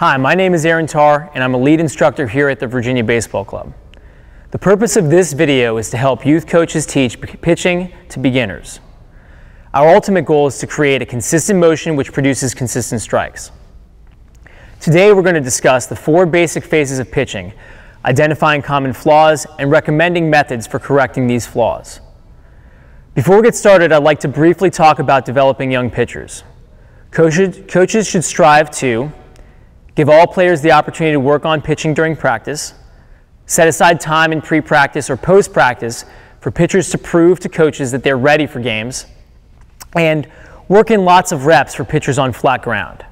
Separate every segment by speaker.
Speaker 1: Hi, my name is Aaron Tarr, and I'm a lead instructor here at the Virginia Baseball Club. The purpose of this video is to help youth coaches teach pitching to beginners. Our ultimate goal is to create a consistent motion which produces consistent strikes. Today we're going to discuss the 4 basic phases of pitching, identifying common flaws, and recommending methods for correcting these flaws. Before we get started, I'd like to briefly talk about developing young pitchers. Coaches should strive to give all players the opportunity to work on pitching during practice, set aside time in pre-practice or post-practice for pitchers to prove to coaches that they're ready for games, and work in lots of reps for pitchers on flat ground.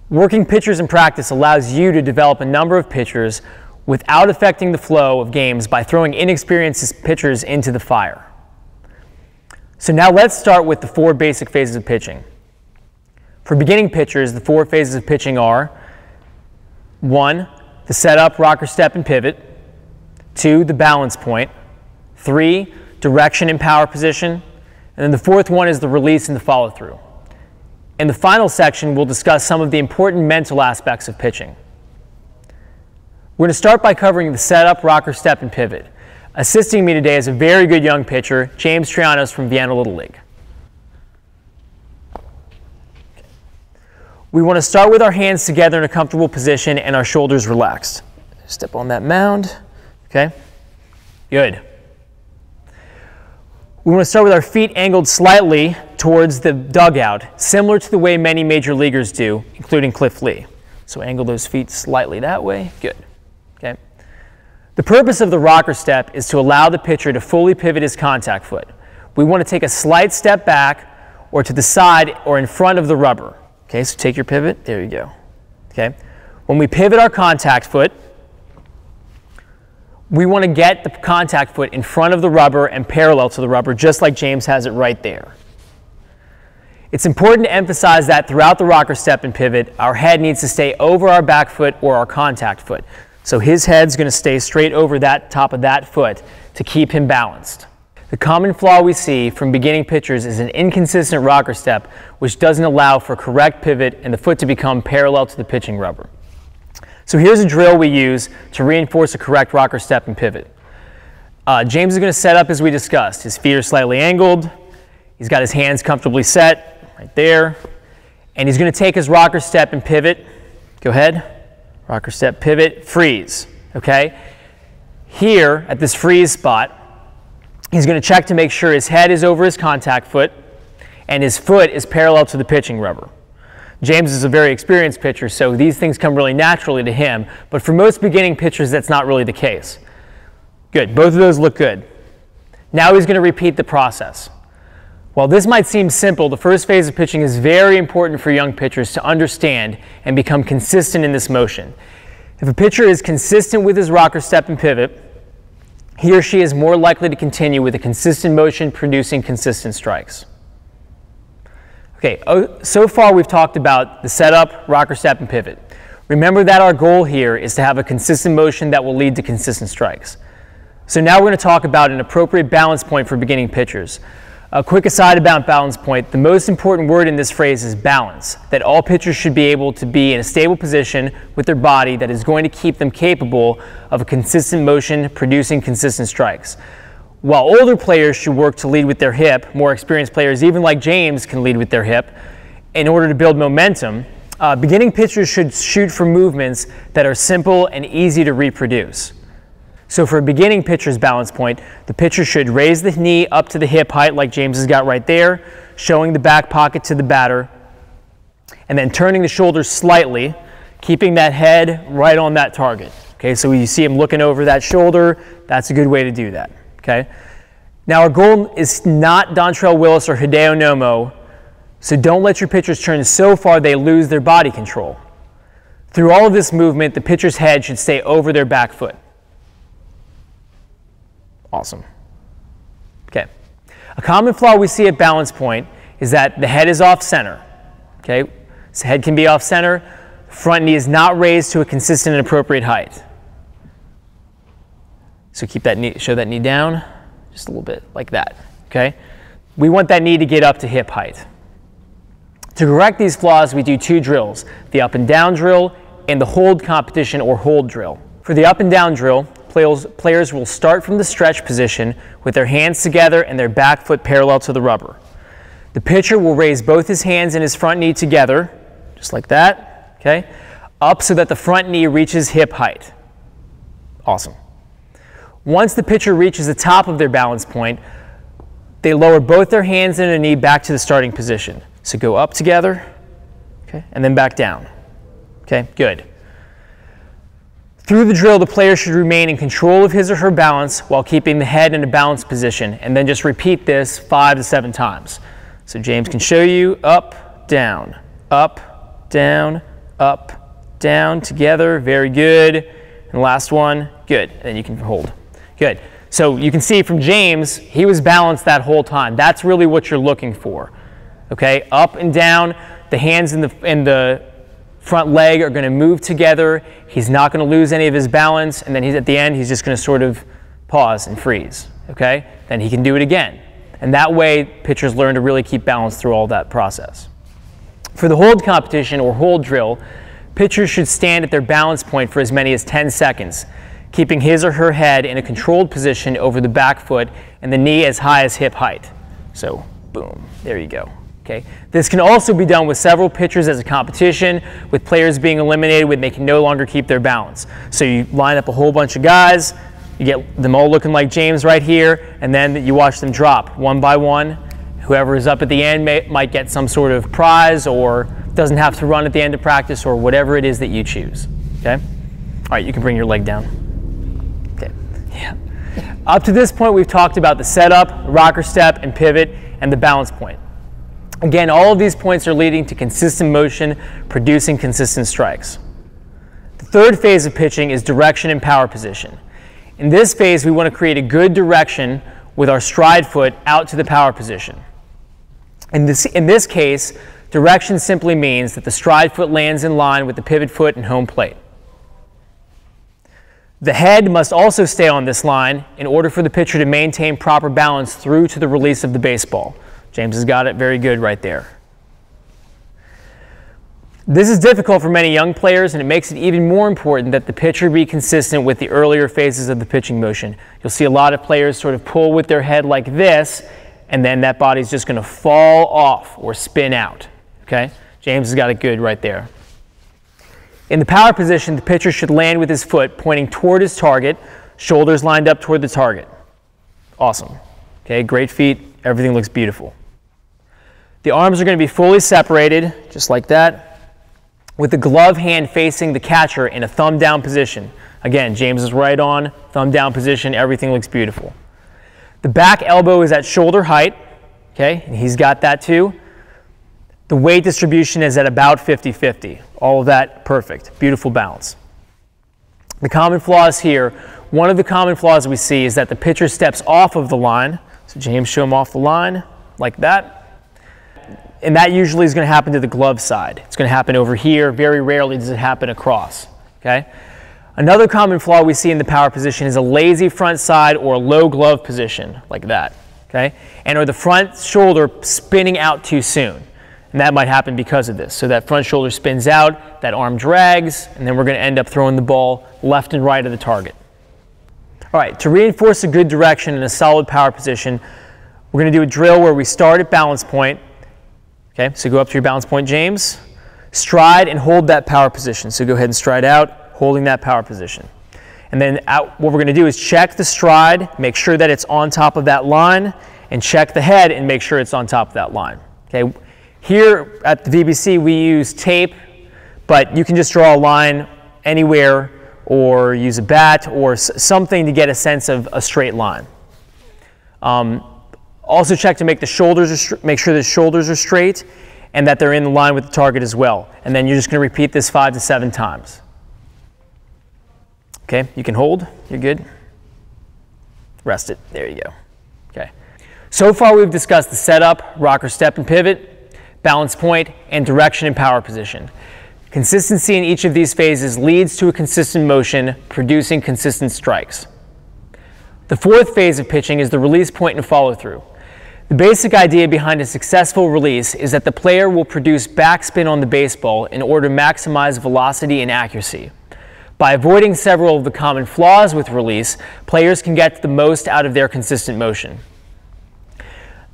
Speaker 1: Working pitchers in practice allows you to develop a number of pitchers without affecting the flow of games by throwing inexperienced pitchers into the fire. So now let's start with the 4 basic phases of pitching. For beginning pitchers, the 4 phases of pitching are 1. The setup, rocker step, and pivot. 2. The balance point. 3. Direction and power position. And then the 4th one is the release and the follow through. In the final section, we'll discuss some of the important mental aspects of pitching. We're going to start by covering the setup, rocker step, and pivot. Assisting me today is a very good young pitcher, James Trianos from Vienna Little League. We want to start with our hands together in a comfortable position and our shoulders relaxed. Step on that mound. Okay? Good. We want to start with our feet angled slightly towards the dugout, similar to the way many major leaguers do, including Cliff Lee. So angle those feet slightly that way. Good. Okay? The purpose of the rocker step is to allow the pitcher to fully pivot his contact foot. We want to take a slight step back or to the side or in front of the rubber. Okay, so take your pivot, there you go. Okay, when we pivot our contact foot, we want to get the contact foot in front of the rubber and parallel to the rubber, just like James has it right there. It's important to emphasize that throughout the rocker step and pivot, our head needs to stay over our back foot or our contact foot. So his head's going to stay straight over that top of that foot to keep him balanced. The common flaw we see from beginning pitchers is an inconsistent rocker step, which doesn't allow for correct pivot and the foot to become parallel to the pitching rubber. So here's a drill we use to reinforce a correct rocker step and pivot. James is going to set up as we discussed. His feet are slightly angled. He's got his hands comfortably set right there. And he's going to take his rocker step and pivot. Go ahead. Rocker step, pivot, freeze. Okay? Here at this freeze spot, he's going to check to make sure his head is over his contact foot and his foot is parallel to the pitching rubber. James is a very experienced pitcher, so these things come really naturally to him, but for most beginning pitchers, that's not really the case. Good, both of those look good. Now he's going to repeat the process. While this might seem simple, the first phase of pitching is very important for young pitchers to understand and become consistent in this motion. If a pitcher is consistent with his rocker step and pivot, he or she is more likely to continue with a consistent motion producing consistent strikes. Okay, so far we've talked about the setup, rocker step, and pivot. Remember that our goal here is to have a consistent motion that will lead to consistent strikes. So now we're going to talk about an appropriate balance point for beginning pitchers. A quick aside about balance point, the most important word in this phrase is balance, that all pitchers should be able to be in a stable position with their body that is going to keep them capable of a consistent motion producing consistent strikes. While older players should work to lead with their hip, more experienced players, even like James, can lead with their hip in order to build momentum, beginning pitchers should shoot for movements that are simple and easy to reproduce. So for a beginning pitcher's balance point, the pitcher should raise the knee up to the hip height like James has got right there, showing the back pocket to the batter, and then turning the shoulders slightly, keeping that head right on that target. Okay, so you see him looking over that shoulder, that's a good way to do that. Okay. Now our goal is not Dontrelle Willis or Hideo Nomo, so don't let your pitchers turn so far they lose their body control. Through all of this movement, the pitcher's head should stay over their back foot. Awesome. Okay. A common flaw we see at balance point is that the head is off center. Okay. So the head can be off center. The front knee is not raised to a consistent and appropriate height. So keep that knee, show that knee down just a little bit like that. Okay. We want that knee to get up to hip height. To correct these flaws, we do 2 drills, the up and down drill and the hold competition or hold drill. For the up and down drill, players will start from the stretch position with their hands together and their back foot parallel to the rubber. The pitcher will raise both his hands and his front knee together, just like that, okay, up so that the front knee reaches hip height. Awesome. Once the pitcher reaches the top of their balance point, they lower both their hands and their knee back to the starting position. So go up together, okay, and then back down. Okay, good. Through the drill, the player should remain in control of his or her balance while keeping the head in a balanced position, and then just repeat this 5 to 7 times. So James can show you up, down, together, very good. And last one, good, and then you can hold. Good. So you can see from James, he was balanced that whole time. That's really what you're looking for. Okay, up and down, the hands in the front leg are going to move together. He's not going to lose any of his balance, and then at the end, he's just going to sort of pause and freeze. Okay, then he can do it again. And that way, pitchers learn to really keep balance through all that process. For the hold competition or hold drill, pitchers should stand at their balance point for as many as 10 seconds, keeping his or her head in a controlled position over the back foot and the knee as high as hip height. So, boom, there you go. Okay. This can also be done with several pitchers as a competition, with players being eliminated when they can no longer keep their balance. So you line up a whole bunch of guys, you get them all looking like James right here, and then you watch them drop one by one. Whoever is up at the end might get some sort of prize, or doesn't have to run at the end of practice, or whatever it is that you choose. Okay? All right, you can bring your leg down. Okay. Yeah. Up to this point, we've talked about the setup, rocker step, and pivot, and the balance point. Again, all of these points are leading to consistent motion, producing consistent strikes. The third phase of pitching is direction and power position. In this phase, we want to create a good direction with our stride foot out to the power position. In this case, direction simply means that the stride foot lands in line with the pivot foot and home plate. The head must also stay on this line in order for the pitcher to maintain proper balance through to the release of the baseball. James has got it very good right there. This is difficult for many young players, and it makes it even more important that the pitcher be consistent with the earlier phases of the pitching motion. You'll see a lot of players sort of pull with their head like this, and then that body's just going to fall off or spin out. Okay? James has got it good right there. In the power position, the pitcher should land with his foot pointing toward his target, shoulders lined up toward the target. Awesome. Okay, great feet. Everything looks beautiful. The arms are going to be fully separated, just like that, with the glove hand facing the catcher in a thumb down position. Again, James is right on, thumb down position, everything looks beautiful. The back elbow is at shoulder height, okay, and he's got that too. The weight distribution is at about 50-50. All of that perfect, beautiful balance. The common flaws here, one of the common flaws we see is that the pitcher steps off of the line. So James, show him off the line, like that. And that usually is going to happen to the glove side. It's going to happen over here. Very rarely does it happen across. Okay? Another common flaw we see in the power position is a lazy front side or a low glove position, like that. Okay? And or the front shoulder spinning out too soon. And that might happen because of this. So that front shoulder spins out, that arm drags, and then we're going to end up throwing the ball left and right of the target. All right, to reinforce a good direction in a solid power position, we're going to do a drill where we start at balance point. Okay, so go up to your balance point, James. Stride and hold that power position. So go ahead and stride out, holding that power position. And then what we're going to do is check the stride, make sure that it's on top of that line, and check the head and make sure it's on top of that line. Okay, here at the VBC we use tape, but you can just draw a line anywhere or use a bat or something to get a sense of a straight line. Also check to make sure the shoulders are straight and that they're in line with the target as well. And then you're just going to repeat this 5 to 7 times. Okay, you can hold. You're good. Rest it. There you go. Okay. So far we've discussed the setup, rocker step and pivot, balance point, and direction and power position. Consistency in each of these phases leads to a consistent motion, producing consistent strikes. The fourth phase of pitching is the release point and follow through. The basic idea behind a successful release is that the player will produce backspin on the baseball in order to maximize velocity and accuracy. By avoiding several of the common flaws with release, players can get the most out of their consistent motion.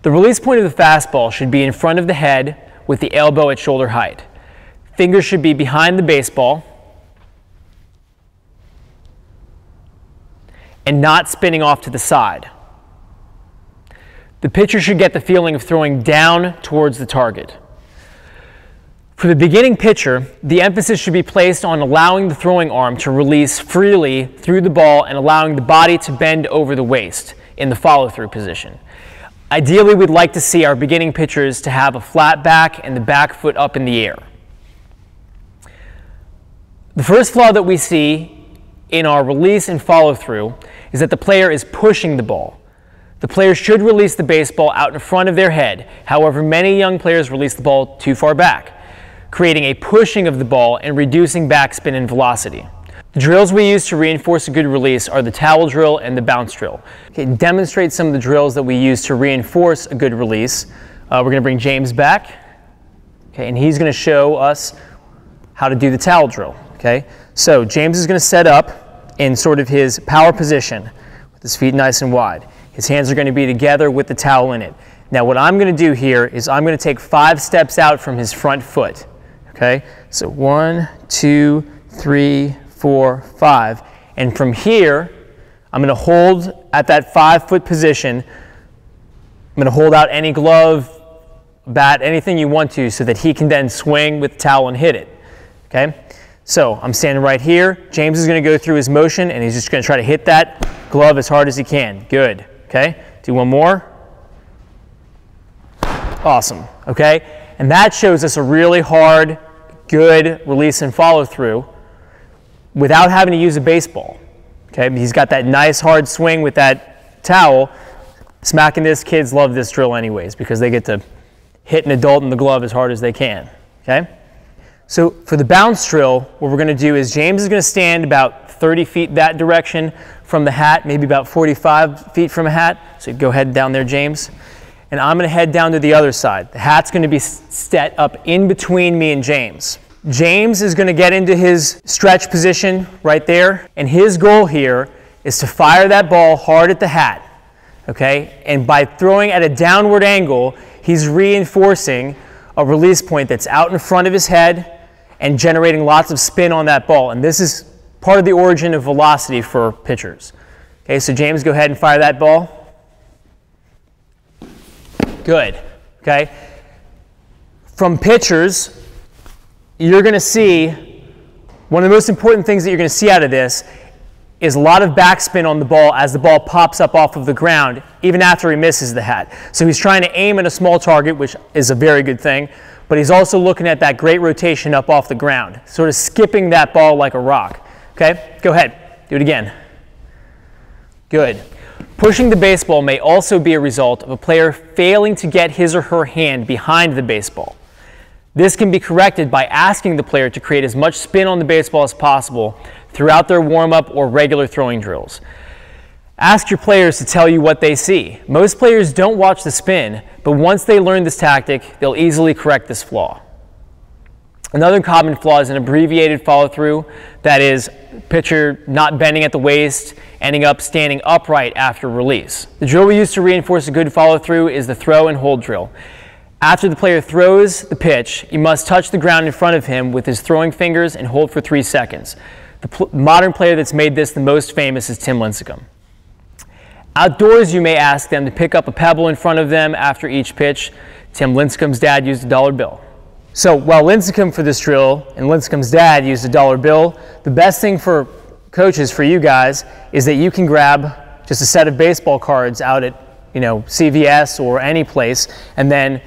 Speaker 1: The release point of the fastball should be in front of the head with the elbow at shoulder height. Fingers should be behind the baseball and not spinning off to the side. The pitcher should get the feeling of throwing down towards the target. For the beginning pitcher, the emphasis should be placed on allowing the throwing arm to release freely through the ball and allowing the body to bend over the waist in the follow-through position. Ideally, we'd like to see our beginning pitchers to have a flat back and the back foot up in the air. The first flaw that we see in our release and follow-through is that the player is pushing the ball. The player should release the baseball out in front of their head. However, many young players release the ball too far back, creating a pushing of the ball and reducing backspin and velocity. The drills we use to reinforce a good release are the towel drill and the bounce drill. Okay, demonstrate some of the drills that we use to reinforce a good release. We're going to bring James back, okay, and he's going to show us how to do the towel drill. Okay, so James is going to set up in sort of his power position with his feet nice and wide. His hands are going to be together with the towel in it. Now what I'm going to do here is I'm going to take 5 steps out from his front foot. Okay, so 1, 2, 3, 4, 5. And from here, I'm going to hold at that 5-foot position. I'm going to hold out any glove, bat, anything you want to so that he can then swing with the towel and hit it. Okay, so I'm standing right here. James is going to go through his motion and he's just going to try to hit that glove as hard as he can. Good. Okay, do one more. Awesome. Okay, and that shows us a really hard, good release and follow through without having to use a baseball. Okay, he's got that nice hard swing with that towel. Smacking this, kids love this drill anyways because they get to hit an adult in the glove as hard as they can. Okay, so for the bounce drill, what we're going to do is James is going to stand about 30 feet that direction from the hat, maybe about 45 feet from a hat. So go ahead down there, James. And I'm going to head down to the other side. The hat's going to be set up in between me and James. James is going to get into his stretch position right there. And his goal here is to fire that ball hard at the hat. Okay? And by throwing at a downward angle, he's reinforcing a release point that's out in front of his head and generating lots of spin on that ball. And this is part of the origin of velocity for pitchers. Okay, so James, go ahead and fire that ball. Good. Okay. From pitchers, you're going to see, one of the most important things that you're going to see out of this is a lot of backspin on the ball as the ball pops up off of the ground, even after he misses the hat. So he's trying to aim at a small target, which is a very good thing, but he's also looking at that great rotation up off the ground, sort of skipping that ball like a rock. Okay, go ahead, do it again. Good. Pushing the baseball may also be a result of a player failing to get his or her hand behind the baseball. This can be corrected by asking the player to create as much spin on the baseball as possible throughout their warm-up or regular throwing drills. Ask your players to tell you what they see. Most players don't watch the spin, but once they learn this tactic, they'll easily correct this flaw. Another common flaw is an abbreviated follow-through, that is, pitcher not bending at the waist, ending up standing upright after release. The drill we use to reinforce a good follow-through is the throw and hold drill. After the player throws the pitch, he must touch the ground in front of him with his throwing fingers and hold for 3 seconds. The modern player that's made this the most famous is Tim Lincecum. Outdoors, you may ask them to pick up a pebble in front of them after each pitch. Tim Lincecum's dad used a $1 bill. So while Lincecum for this drill and Lincecum's dad used a $1 bill, the best thing for coaches, for you guys, is that you can grab just a set of baseball cards out at, CVS or any place, and then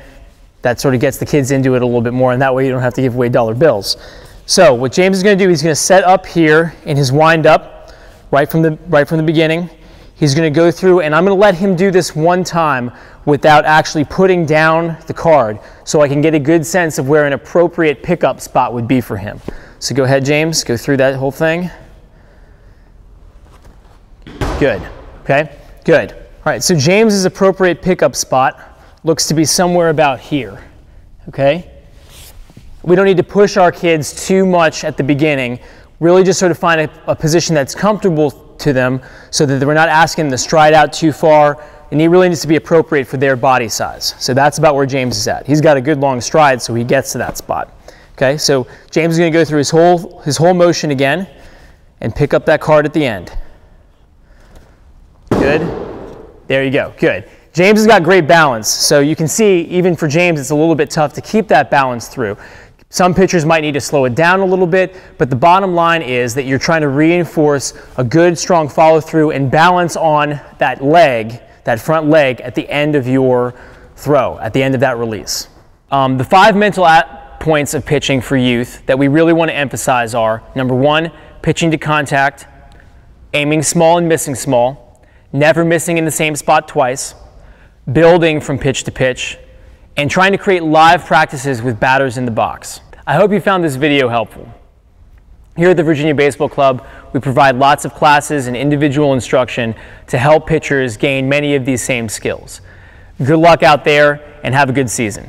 Speaker 1: that sort of gets the kids into it a little bit more, and that way you don't have to give away $1 bills. So what James is going to do, he's going to set up here in his wind-up right from the beginning. He's going to go through, and I'm going to let him do this one time without actually putting down the card, so I can get a good sense of where an appropriate pickup spot would be for him. So go ahead, James, go through that whole thing. Good. Okay, good. All right, so James's appropriate pickup spot looks to be somewhere about here, okay? We don't need to push our kids too much at the beginning. Really just sort of find a position that's comfortable to them so that we're not asking them to stride out too far, and he really needs to be appropriate for their body size. So that's about where James is at. He's got a good long stride, so he gets to that spot. Okay, so James is going to go through his whole motion again and pick up that card at the end. Good. There you go. Good. James has got great balance, so you can see even for James it's a little bit tough to keep that balance through. Some pitchers might need to slow it down a little bit, but the bottom line is that you're trying to reinforce a good, strong follow-through and balance on that leg, that front leg, at the end of your throw, at the end of that release. The 5 mental points of pitching for youth that we really want to emphasize are, number 1, pitching to contact, aiming small and missing small, never missing in the same spot twice, building from pitch to pitch, and trying to create live practices with batters in the box. I hope you found this video helpful. Here at the Virginia Baseball Club, we provide lots of classes and individual instruction to help pitchers gain many of these same skills. Good luck out there and have a good season.